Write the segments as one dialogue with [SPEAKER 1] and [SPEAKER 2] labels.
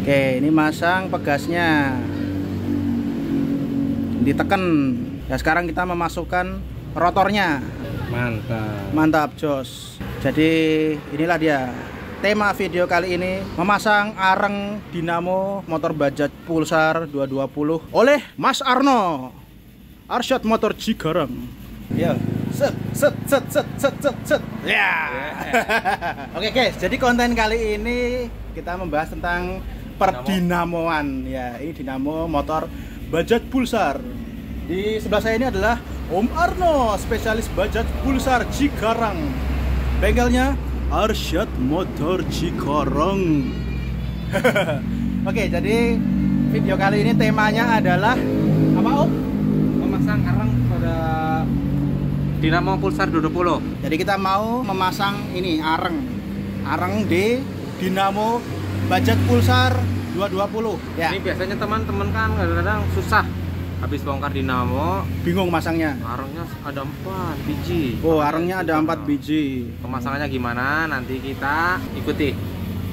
[SPEAKER 1] Oke, ini masang pegasnya, ditekan. Ya sekarang kita memasukkan rotornya. Mantap jos. Jadi inilah dia tema video kali ini, memasang areng dinamo motor Bajaj Pulsar 220 oleh Mas Arno, Arsyad Motor Cikarang. Ya, set. Ya. Oke guys, jadi konten kali ini kita membahas tentang perdinamoan. Ya, ini dinamo motor Bajaj Pulsar. Di sebelah saya ini adalah Om Arno, spesialis Bajaj Pulsar Cikarang. Bengkelnya Arsyad Motor Cikarang. Oke, jadi video kali ini temanya adalah apa, Om?
[SPEAKER 2] Memasang areng pada dinamo Pulsar 220.
[SPEAKER 1] Jadi kita mau memasang ini areng di dinamo Bajaj Pulsar 220. Ya.
[SPEAKER 2] Ini biasanya teman-teman kan kadang-kadang susah habis bongkar dinamo,
[SPEAKER 1] Bingung masangnya.
[SPEAKER 2] arengnya ada 4 biji.
[SPEAKER 1] Oh, arengnya ada 4 biji.
[SPEAKER 2] Pemasangannya gimana? Nanti kita ikuti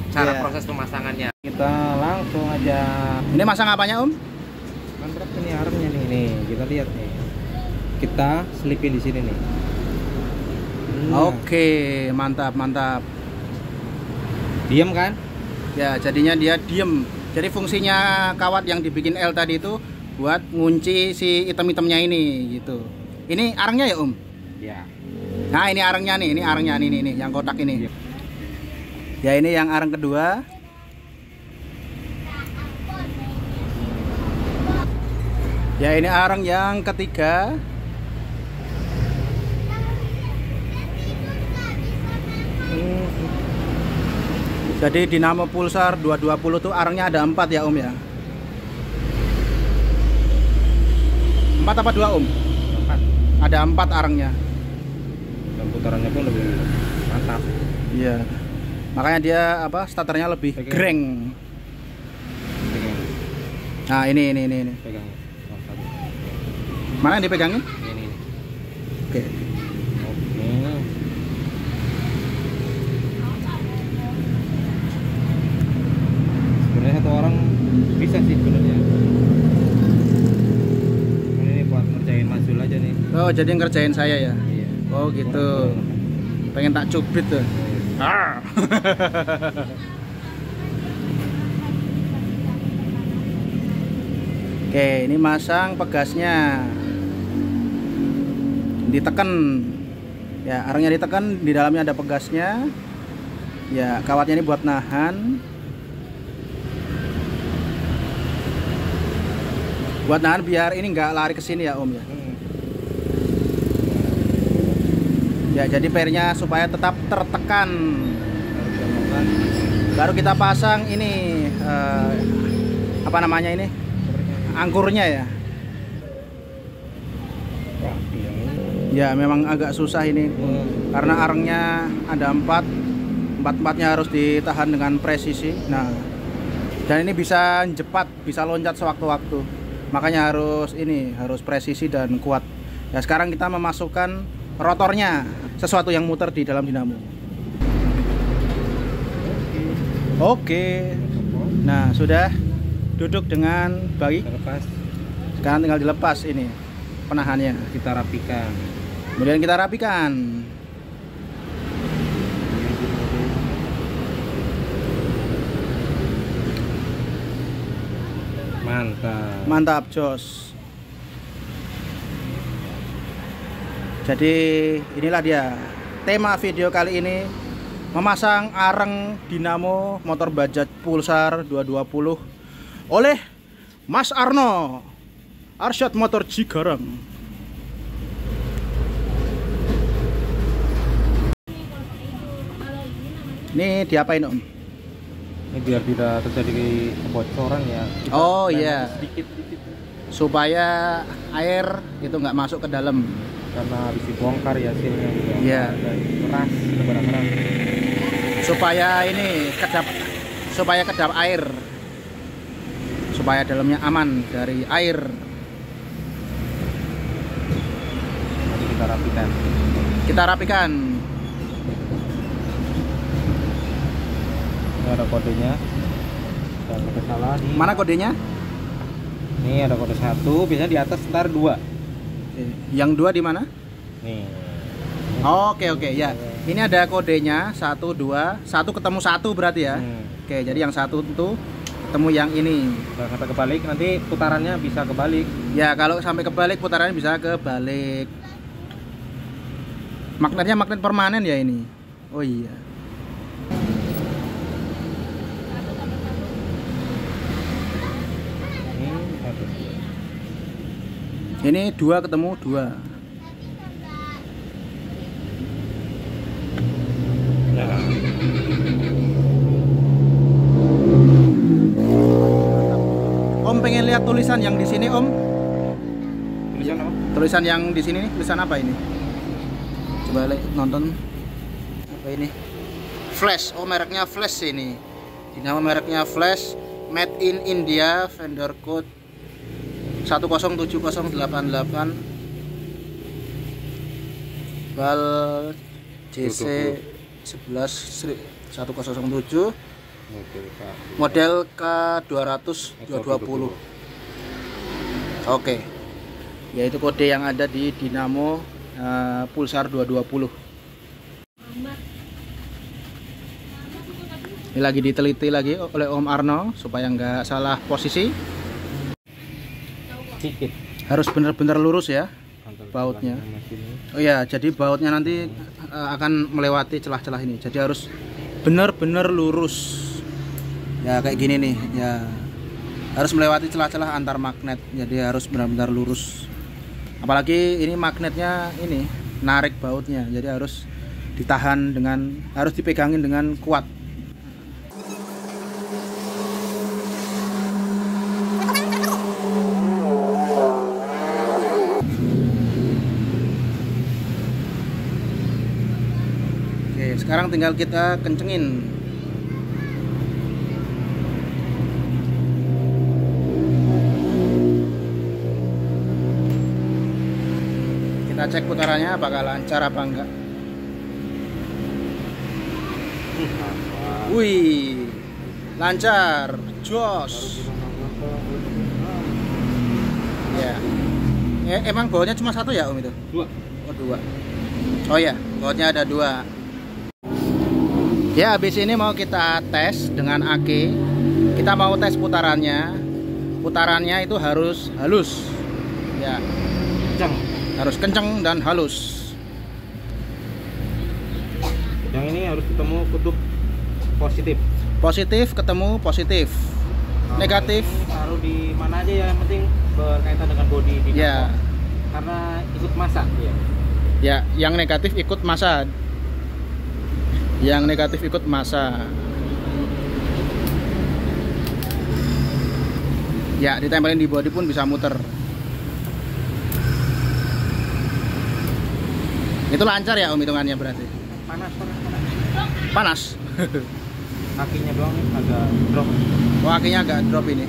[SPEAKER 2] cara
[SPEAKER 1] Iya.
[SPEAKER 2] proses pemasangannya. Kita langsung aja.
[SPEAKER 1] Ini masang apanya, Om?
[SPEAKER 2] Mantap ini arengnya nih. Kita lihat nih. Kita selipin di sini nih.
[SPEAKER 1] Oke, mantap.
[SPEAKER 2] Diam kan?
[SPEAKER 1] Ya, jadinya dia diem. Jadi fungsinya kawat yang dibikin L tadi itu buat ngunci si item-itemnya ini gitu. Ini arengnya ya, Om?
[SPEAKER 2] Ya.
[SPEAKER 1] Nah, ini arengnya nih, ini yang kotak ini.
[SPEAKER 2] Iya.
[SPEAKER 1] Ya, ini yang areng kedua. Ya, ini areng yang ketiga. Jadi dinamo Pulsar 220 tuh arengnya ada 4 ya, Om ya? 4 apa 2, Om?
[SPEAKER 2] 4.
[SPEAKER 1] Ada 4 arengnya.
[SPEAKER 2] Dan putarannya pun lebih mantap.
[SPEAKER 1] Iya. Makanya dia apa? Starternya lebih
[SPEAKER 2] Pegang.
[SPEAKER 1] greng.
[SPEAKER 2] Pegang.
[SPEAKER 1] Nah, ini.
[SPEAKER 2] Pegang. Oh, satu.
[SPEAKER 1] Mana yang dipegangin?
[SPEAKER 2] Ini.
[SPEAKER 1] Oke.
[SPEAKER 2] Oke. Sebenarnya satu orang bisa sih sebenarnya. Ini buat ngerjain Mazul aja nih.
[SPEAKER 1] Oh, jadi ngerjain saya ya?
[SPEAKER 2] Iya.
[SPEAKER 1] Oh, gitu. Pengen tak cubit tuh. Ah. Oke, ini masang pegasnya, ditekan. Ya, arengnya ditekan, di dalamnya ada pegasnya. Ya, kawatnya ini buat nahan. Buat nahan biar ini nggak lari ke sini ya, Om ya. Ya, jadi pernya supaya tetap tertekan. Baru kita pasang ini apa namanya ini? Angkurnya ya. Ya, memang agak susah ini karena arengnya ada 4. Empat-empatnya harus ditahan dengan presisi. Nah, dan ini bisa jepat, bisa loncat sewaktu-waktu. Makanya harus presisi dan kuat. Ya, sekarang kita memasukkan rotornya, sesuatu yang muter di dalam dinamo. Oke. Nah, sudah duduk dengan baik.
[SPEAKER 2] Kita lepas,
[SPEAKER 1] Sekarang tinggal dilepas ini penahannya.
[SPEAKER 2] kita rapikan.
[SPEAKER 1] Kemudian kita rapikan. Mantap jos. Jadi inilah dia tema video kali ini, memasang areng dinamo motor Bajaj Pulsar 220 oleh Mas Arno, Arsyad Motor Cikarang. Ini diapain, Om?
[SPEAKER 2] Ini biar tidak terjadi kebocoran ya. Kita
[SPEAKER 1] Oh
[SPEAKER 2] lem
[SPEAKER 1] iya,
[SPEAKER 2] sedikit
[SPEAKER 1] supaya air itu nggak masuk ke dalam.
[SPEAKER 2] karena habis dibongkar ya hasilnya juga.
[SPEAKER 1] Iya.
[SPEAKER 2] Keras, lebaran keras.
[SPEAKER 1] Supaya ini kedap air, supaya dalamnya aman dari air.
[SPEAKER 2] Nanti kita rapikan.
[SPEAKER 1] Kita rapikan.
[SPEAKER 2] Ini ada kodenya. Dan kode salah di
[SPEAKER 1] Mana kodenya?
[SPEAKER 2] Nih ada kode 1, biasanya di atas ntar 2.
[SPEAKER 1] Oke. Yang 2 di mana?
[SPEAKER 2] Nih.
[SPEAKER 1] Oke ya. Ini ada kodenya 1 2, 1 ketemu 1 berarti ya. Oke, jadi yang 1 itu ketemu yang ini.
[SPEAKER 2] Jangan sampai kebalik, nanti putarannya bisa kebalik.
[SPEAKER 1] Ya, kalau sampai kebalik putarannya bisa kebalik. Magnetnya magnet permanen ya ini. Oh iya. Ini 2 ketemu 2.
[SPEAKER 2] Ya.
[SPEAKER 1] Om pengen lihat tulisan yang di sini, Om?
[SPEAKER 2] Tulisan apa?
[SPEAKER 1] Tulisan yang di sini nih, tulisan apa ini? Coba nonton. Apa ini? Flash. Oh, mereknya Flash ini. Dinamo mereknya Flash, made in India, vendor code 107088 bal JC 11107 model K200 Oke. Yaitu kode yang ada di dinamo Pulsar 220. Ini lagi diteliti lagi oleh Om Arno supaya nggak salah posisi.
[SPEAKER 2] Sedikit.
[SPEAKER 1] Harus benar-benar lurus ya bautnya. Oh ya, jadi bautnya nanti akan melewati celah-celah ini. Jadi harus benar-benar lurus. Ya kayak gini nih, ya. Harus melewati celah-celah antar magnet. Jadi harus benar-benar lurus. Apalagi ini magnetnya ini narik bautnya. Jadi harus ditahan harus dipegangin dengan kuat. Sekarang tinggal kita kencengin. Kita cek putarannya apakah lancar apa enggak. Wih, lancar, jos. Ya. Emang bautnya cuma 1 ya, Om itu?
[SPEAKER 2] 2.
[SPEAKER 1] Oh, 2. Oh ya, bautnya ada 2. Ya, habis ini mau kita tes dengan aki. Kita mau tes putarannya. Putarannya itu harus halus. Ya.
[SPEAKER 2] Kencang.
[SPEAKER 1] Harus kencang dan halus.
[SPEAKER 2] Yang ini harus ketemu kutub positif.
[SPEAKER 1] Positif ketemu positif. Negatif
[SPEAKER 2] taruh di mana aja ya, yang penting berkaitan dengan bodi di
[SPEAKER 1] ya.
[SPEAKER 2] Karena ikut masa ya.
[SPEAKER 1] Ya, yang negatif ikut masa. Yang negatif ikut masa. Ya, ditempelin di bodi pun bisa muter. Itu lancar ya, Om, hitungannya berarti?
[SPEAKER 2] Panas.
[SPEAKER 1] Panas.
[SPEAKER 2] Kakinya doang agak drop.
[SPEAKER 1] Oh, kakinya agak drop ini.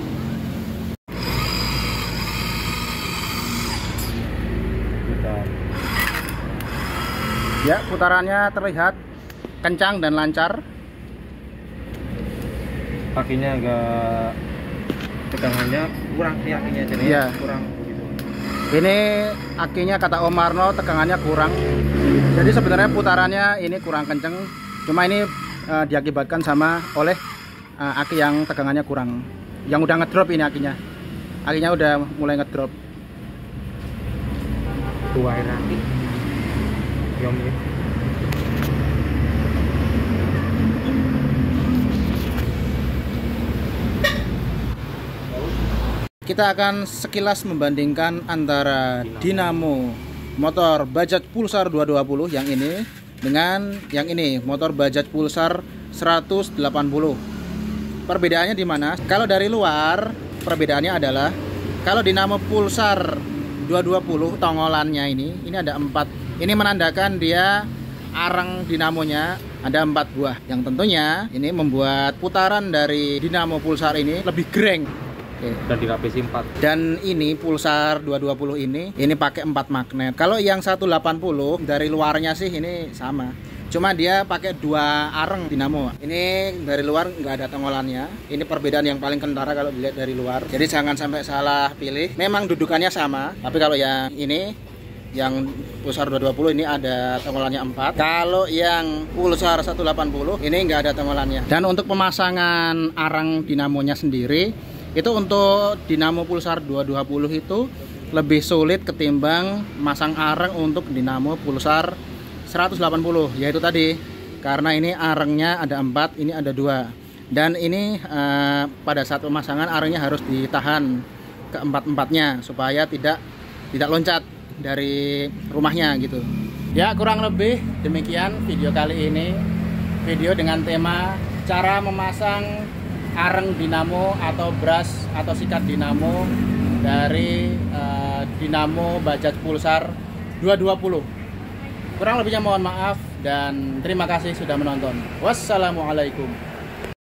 [SPEAKER 1] Ya, putarannya terlihat kencang dan lancar.
[SPEAKER 2] Kakinya agak tegangannya kurang sih, akinya jadi
[SPEAKER 1] ya.
[SPEAKER 2] Kurang begitu.
[SPEAKER 1] Ini akinya kata Om Arno tegangannya kurang. Jadi sebenarnya putarannya ini kurang kenceng. Cuma ini diakibatkan oleh aki yang tegangannya kurang. Yang udah ngedrop ini akinya. Akinya udah mulai ngedrop.
[SPEAKER 2] Tua air aki. Yom ini.
[SPEAKER 1] Kita akan sekilas membandingkan antara dinamo motor Bajaj Pulsar 220 yang ini dengan yang ini, motor Bajaj Pulsar 180. Perbedaannya di mana? Kalau dari luar, perbedaannya adalah kalau dinamo Pulsar 220 tongolannya ini ada 4. Ini menandakan dia arang dinamonya ada 4 buah. Yang tentunya ini membuat putaran dari dinamo Pulsar ini lebih greng. Oke.
[SPEAKER 2] Dan dilapisi 4.
[SPEAKER 1] Dan ini Pulsar 220 ini pakai 4 magnet. Kalau yang 180 dari luarnya sih ini sama. cuma dia pakai 2 areng dinamo. Ini dari luar nggak ada tengolannya. Ini perbedaan yang paling kentara kalau dilihat dari luar. Jadi jangan sampai salah pilih. Memang dudukannya sama, tapi kalau yang ini, yang Pulsar 220 ini ada tengolannya 4. Kalau yang Pulsar 180 ini nggak ada tengolannya. Dan untuk pemasangan arang dinamonya sendiri, itu untuk dinamo Pulsar 220 itu lebih sulit ketimbang masang arang untuk dinamo Pulsar 180, yaitu tadi karena ini arangnya ada 4, ini ada 2, dan ini pada saat pemasangan arangnya harus ditahan ke empat-empatnya supaya tidak loncat dari rumahnya gitu. Ya, kurang lebih demikian video kali ini, video dengan tema cara memasang arang dinamo atau brush atau sikat dinamo dari dinamo Bajaj Pulsar 220. Kurang lebihnya mohon maaf dan terima kasih sudah menonton. Wassalamualaikum.